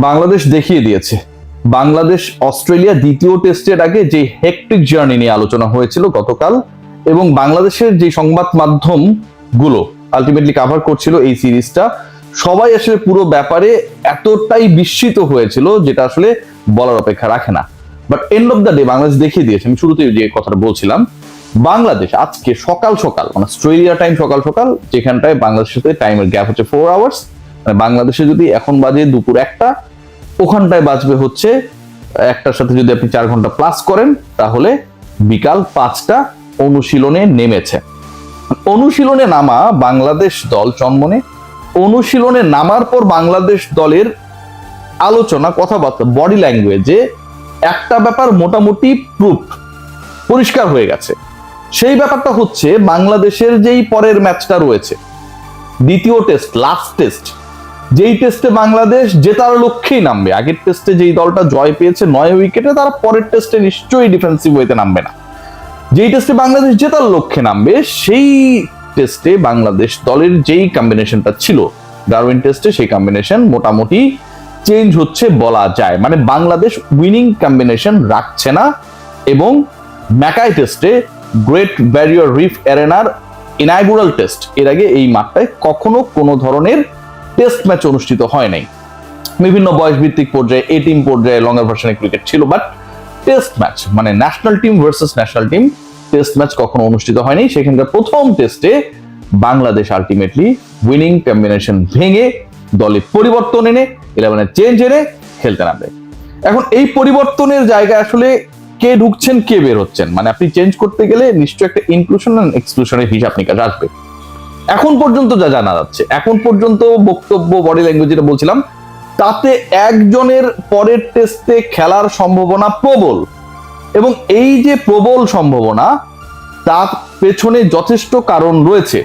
বাংলাদেশ দেখিয়ে দিয়েছে। বাংলাদেশ অস্ট্রেলিয়া দ্বিতীয় টেস্টের আগে যে হেক্টিক জার্নি নিয়ে আলোচনা হয়েছিল গতকাল, এবং বাংলাদেশের যে সংবাদ মাধ্যম গুলো আলটিমেটলি কাভার করছিল এই সিরিজটা, সবাই আসলে পুরো ব্যাপারে এতটাই বিস্মিত হয়েছিল যেটা আসলে বলার অপেক্ষা রাখে না। But end of the day Bangladesh দেখিয়ে দিয়েছে। আমি শুরুতে যে কথাটা বলছিলাম, বাংলাদেশ আজকে সকাল সকাল মানে অস্ট্রেলিয়া টাইম সকাল সকাল, যেখানটায় বাংলাদেশের সাথে টাইমের গ্যাপ হচ্ছে 4 আওয়ার্স, মানে বাংলাদেশে যদি এখন বাজে দুপুর 1টা, ওখানটায় বাজবে হচ্ছে 1টার সাথে যদি আপনি 4 ঘন্টা প্লাস করেন তাহলে বিকাল 5টা অনুশীলনে নেমেছে। অনুশীলনে নামা বাংলাদেশ দল চন্মনে, অনুশীলনে নামার পর বাংলাদেশ দলের আলোচনা, কথাবার্তা, বডি ল্যাঙ্গুয়েজে একটা ব্যাপার মোটামুটি প্রুফ পরিষ্কার হয়ে গেছে। সেই ব্যাপারটা হচ্ছে বাংলাদেশের যেই পরের ম্যাচটা রয়েছে, দ্বিতীয় টেস্ট, লাস্ট টেস্ট, যেই টেস্টে বাংলাদেশ জেতার লক্ষ্যেই নামবে। আগের টেস্টে যেই দলটা জয় পেয়েছে 9 উইকেটে, তারা পরের টেস্টে নিশ্চয়ই ডিফেন্সিভ ওয়েতে নামবে না। যেই টেস্টে বাংলাদেশ জেতার লক্ষ্যে নামবে, সেই টেস্টে বাংলাদেশ দলের যেই কম্বিনেশনটা ছিল ডারউইন টেস্টে, সেই কম্বিনেশন মোটামুটি চেঞ্জ হচ্ছে বলা যায়। মানে বাংলাদেশ উইনিং কম্বিনেশন রাখছে না। এবং ম্যাকাই টেস্টে, গ্রেট ব্যারিয়ার রিফ অ্যারেনার ইনাগুরাল টেস্ট, এর আগে এই মাঠটায় কখনো কোনো ধরনের টেস্ট ম্যাচ অনুষ্ঠিত হয় নাই। বিভিন্ন বয়স ভিত্তিক পর্যায়ে, এ টিম পর্যায়ে লঙ্গার ভার্সনে ক্রিকেট ছিল, বাট টেস্ট ম্যাচ মানে national team versus national team test match কখনো অনুষ্ঠিত হয়নি। সেখানকার প্রথম টেস্টে বাংলাদেশ আলটিমেটলি উইনিং কম্বিনেশন ভেঙে দলে পরিবর্তন এনে 11-এ চেঞ্জ এনে খেলতে নামবে। এখন এই পরিবর্তনের জায়গায় আসলে কে ঢুকছেন কে বের হচ্ছেন, মানে আপনি চেঞ্জ করতে গেলে নিশ্চয়ই একটা ইনক্লুশন এন্ড এক্সক্লুশনের হিসাব নিকাশ আসবে। এখন পর্যন্ত যা জানা যাচ্ছে, এখন পর্যন্ত বক্তব্য, বডি ল্যাঙ্গুয়েজ যেটা বলছিলাম, তাতে একজনের পরের টেস্টে খেলার সম্ভাবনা প্রবল। এবং এই যে প্রবল সম্ভাবনা, তার পেছনে যথেষ্ট কারণ রয়েছে।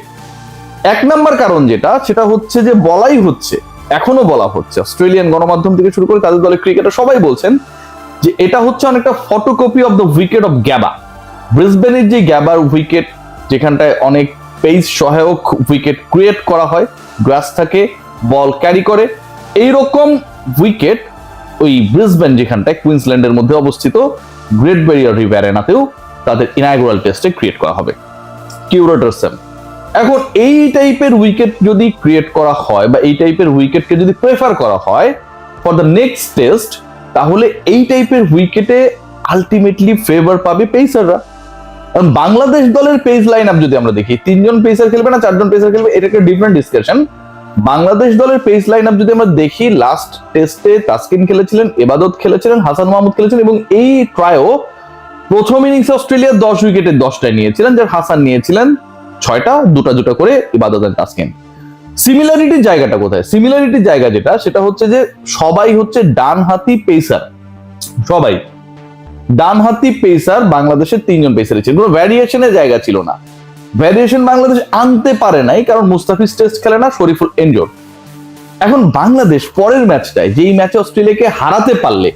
1 নাম্বার কারণ যেটা, সেটা হচ্ছে যে বলাই হচ্ছে, এখনো বলা হচ্ছে, অস্ট্রেলিয়ান গণমাধ্যম থেকে শুরু করে তাদের দলের ক্রিকেটার সবাই বলছেন যে এটা হচ্ছে অনেকটা photocopy of the wicket of Gabba. ব্রিসবেনের যে গ্যাবার উইকেট, যেখানটায় অনেক পেস সহায়ক উইকেট ক্রিয়েট করা হয়, গ্রাস থাকে, বল ক্যারি করে, এইরকম উইকেট ওই ব্রিসবেন, যেখানটায় কুইন্সল্যান্ডের মধ্যে অবস্থিত, গ্রেট ব্যারিয়ার রিফ অ্যারেনাতেও তাদের ইনাগুরাল টেস্টে ক্রিয়েট করা হবে। Curator same. এখন এই টাইপের উইকেট যদি ক্রিয়েট করা হয় বা এই টাইপের উইকেটকে যদি প্রেফার করা হয় ফর দ্য নেক্সট টেস্ট, তাহলে এই টাইপের উইকেটে আলটিমেটলি ফেভার পাবে পেসাররা। বাংলাদেশ দলের পেস লাইন আপ যদি আমরা দেখি, 3 জন পেসার খেলবে না 4 জন পেসার খেলবে, এটা একটা ডিফারেন্ট ডিসকাশন। বাংলাদেশ দলের পেস লাইন আপ যদি আমরা দেখি, লাস্ট টেস্টে তাসকিন খেলেছিলেন, এবাদত খেলেছিলেন, হাসান মাহমুদ খেলেছিলেন, এবং এই ট্রায়ও প্রথম ইনিংসে অস্ট্রেলিয়া 10 উইকেটে 10টায় নিয়েছিলেন, যার হাসান নিয়েছিলেন 6টা, 2টা করে ইবাদত আর তাসকিন। সিমিলারিটির জায়গাটা কোথায়? সিমিলারিটির জায়গা যেটা, সেটা হচ্ছে যে সবাই হচ্ছে ডানহাতি পেসার, সবাই ডানহাতি পেসার। বাংলাদেশের 3 জন পেসারই ছিল, কোনো ভ্যারিয়েশনের জায়গা ছিল না। ভ্যারিয়েশন বাংলাদেশ আনতে পারে নাই, কারণ মুস্তাফিজ টেস্ট খেলে না, শরীফুল এনজোর। এখন বাংলাদেশ পরের ম্যাচটায়, যেই ম্যাচে অস্ট্রেলিয়াকে হারাতে পারলে,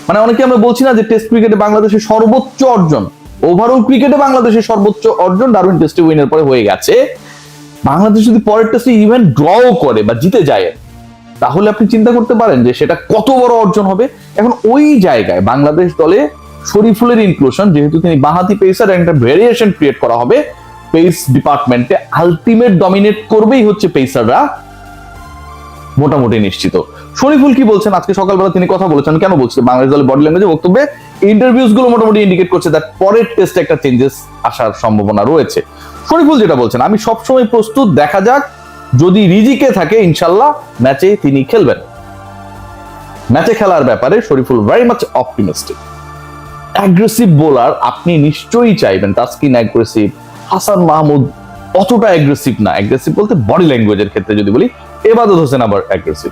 মানে অনেকে আমরা বলছি না যে টেস্ট ক্রিকেটে বাংলাদেশের সর্বোচ্চ অর্জন, ওভারঅল ক্রিকেটে বাংলাদেশের সর্বোচ্চ অর্জন ডারউইন টেস্টে উইনের পরে হয়ে গেছে। বাংলাদেশ যদি পরের টেস্টে ইভেন ড্রও করে বা জিতে যায়, তাহলে আপনি চিন্তা করতে পারেন যে সেটা কত বড় অর্জন হবে। এখন ওই জায়গায় বাংলাদেশ দলে শরীফুলের ইনক্লুশন, যেহেতু তিনি বাঁহাতি পেসার, একটা ভেরিয়েশন ক্রিয়েট করা হবে পেস ডিপার্টমেন্টে, আলটিমেট ডমিনেট করবেই হচ্ছে পেসাররা, মোটামুটি নিশ্চিত। শরীফুল কি বলছেন আজকে সকালবেলা, তিনি কথা বলেছেন, কেন বলছেন, বাংলাদেশ দলের বডি ল্যাঙ্গুয়েজে, বক্তব্যে, ইন্টারভিউজ গুলো মোটামুটি ইন্ডিকেট করছে দ্যাট পরের টেস্টে একটা চেঞ্জেস আসার সম্ভাবনা রয়েছে। শরীফুল যেটা বলছেন, আমি সবসময় প্রস্তুত, দেখা যাক, যদি রিজিকে থাকে ইনশাল্লাহ ম্যাচে তিনি খেলবেন। ম্যাচে খেলার ব্যাপারে Shoriful very much optimistic. Aggressive bowler আপনি নিশ্চয়ই চাইবেন, তাসকিন অ্যাগ্রেসিভ, হাসান মাহমুদ অতটা অ্যাগ্রেসিভ না। অ্যাগ্রেসিভ বলতে বডি ল্যাঙ্গুয়েজের ক্ষেত্রে যদি বলি, এবাদত হোসেন আবার অ্যাগ্রেসিভ।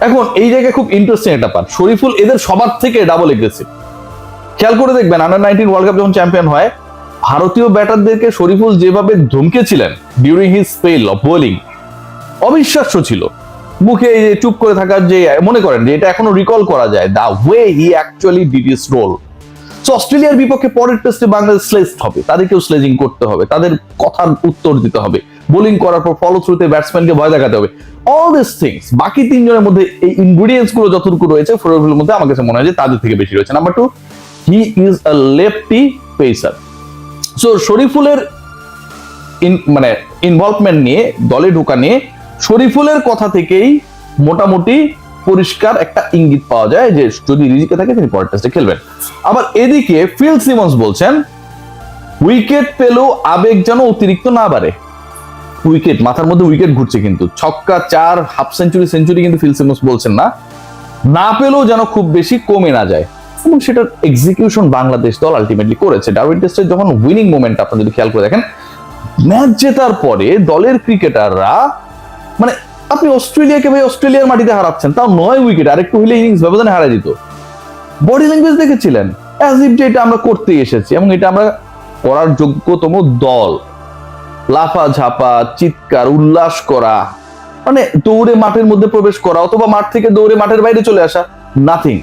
এখন এই জায়গায় খুব ইন্টারেস্টিং একটা পার্ট, শরীফুল এদের সবার থেকে ডাবল এগ্রেসিভ। খেয়াল করে দেখবেন, আন্ডার-19 ওয়ার্ল্ড কাপ যখন চ্যাম্পিয়ন হয়, ভারতীয় ব্যাটারদেরকে শরীফুল যেভাবে ধমকেছিলেন during his spell of bowling, অবিশ্বাস্য ছিল। মুখে চুপ করে থাকার যে, মনে করেন যে এটা এখনো রিকল করা যায়, the way he actually did his role. So অস্ট্রেলিয়ার বিপক্ষে পরের টেস্টে বাংলাদেশ স্লেজড হবে, তাদেরকেও স্লেজিং করতে হবে, তাদের কথার উত্তর দিতে হবে। বোলিং করার পর ফলো থ্রুতে ব্যাটসম্যানকে ভয় দেখাতে হবে, অল দিস থিংস বাকি তিনজনের মধ্যে এই ইনগ্রিডিয়েন্টস গুলো যতটুকু রয়েছে শরীফুলের মধ্যে আমার কাছে মনে হয় যে তাদের থেকে বেশি রয়েছে। Number 2, he is a lefty pacer. So শরীফুলের মানে ইনভলভমেন্ট নিয়ে, দলে ঢোকা নিয়ে শরীফুলের কথা থেকেই মোটামুটি পরিষ্কার একটা ইঙ্গিত পাওয়া যায় যে যদি রিজিকে থাকে তিনি পরের টেস্টে খেলবেন। আবার এদিকে ফিল সিমন্স বলছেন উইকেট পেলেও আবেগ যেন অতিরিক্ত না বাড়ে। উইকেট, মাথার মধ্যে উইকেট ঘুরছে, কিন্তু ছক্কা, 4, হাফ সেঞ্চুরি, সেঞ্চুরি কিন্তু ফিল সিমন্স বলছেন না পেলেও যেন খুব বেশি কমে না যায়, এবং সেটার এক্সিকিউশন বাংলাদেশ দল আলটিমেটলি করেছে। ডারউইন টেস্টের যখন উইনিং মোমেন্ট আপনারা যদি খেয়াল করে দেখেন, ম্যাচ জেতার পরে দলের ক্রিকেটাররা মানে আপনি অস্ট্রেলিয়াকে ভাই অস্ট্রেলিয়ার মাটিতে হারাচ্ছেন, তাও 9 উইকেট, আর একটু হইলে ইনিংস ব্যবধানে হারা দিত। বডি ল্যাঙ্গুয়েজ দেখেছিলেন অ্যাজ ইফ যে এটা আমরা করতেই এসেছি এবং এটা আমরা করার যোগ্যতম দল। লাফা ঝাপা, চিৎকার, উল্লাস করা, মানে দৌড়ে মাঠের মধ্যে প্রবেশ করা অথবা মাঠ থেকে দৌড়ে মাঠের বাইরে চলে আসা, নাথিং,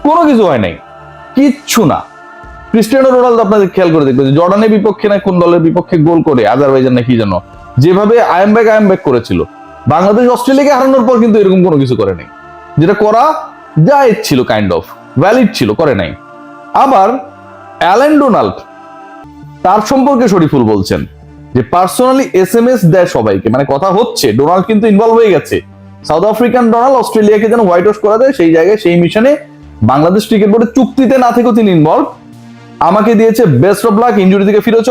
কোনো কিছু হয় নাই, কিচ্ছু না। ক্রিস্টিয়ানো রোনালদো আপনাদের খেয়াল করে দেখবেন জর্ডানের বিপক্ষে না কোন দলের বিপক্ষে গোল করে, আজারবাইজান না কি যেন, যেভাবে আই এম ব্যাক করেছিল, বাংলাদেশ অস্ট্রেলিয়াকে হারানোর পর কিন্তু এরকম কোনো কিছু করে নাই, যেটা করা জায়েজ ছিল, কাইন্ড অফ ভ্যালিড ছিল, করে নাই। আবার অ্যালেন ডোনাল্ড, তার সম্পর্কে শরীফুল বলছেন যে পার্সোনালি SMS দেয় সবাইকে, মানে কথা হচ্ছে ডোনাল্ড কিন্তু ইনভলভ হয়ে গেছে। সাউথ আফ্রিকান ডোনাল্ড অস্ট্রেলিয়াকে যেন হোয়াইট ওয়াশ করা যায় সেই জায়গায়, সেই মিশনে বাংলাদেশ ক্রিকেট বোর্ডের চুক্তিতে না থেকেও তিনি ইনভলভ। আমাকে দিয়েছে বেস্ট অফ লাক, ইনজুরি থেকে ফিরেছ।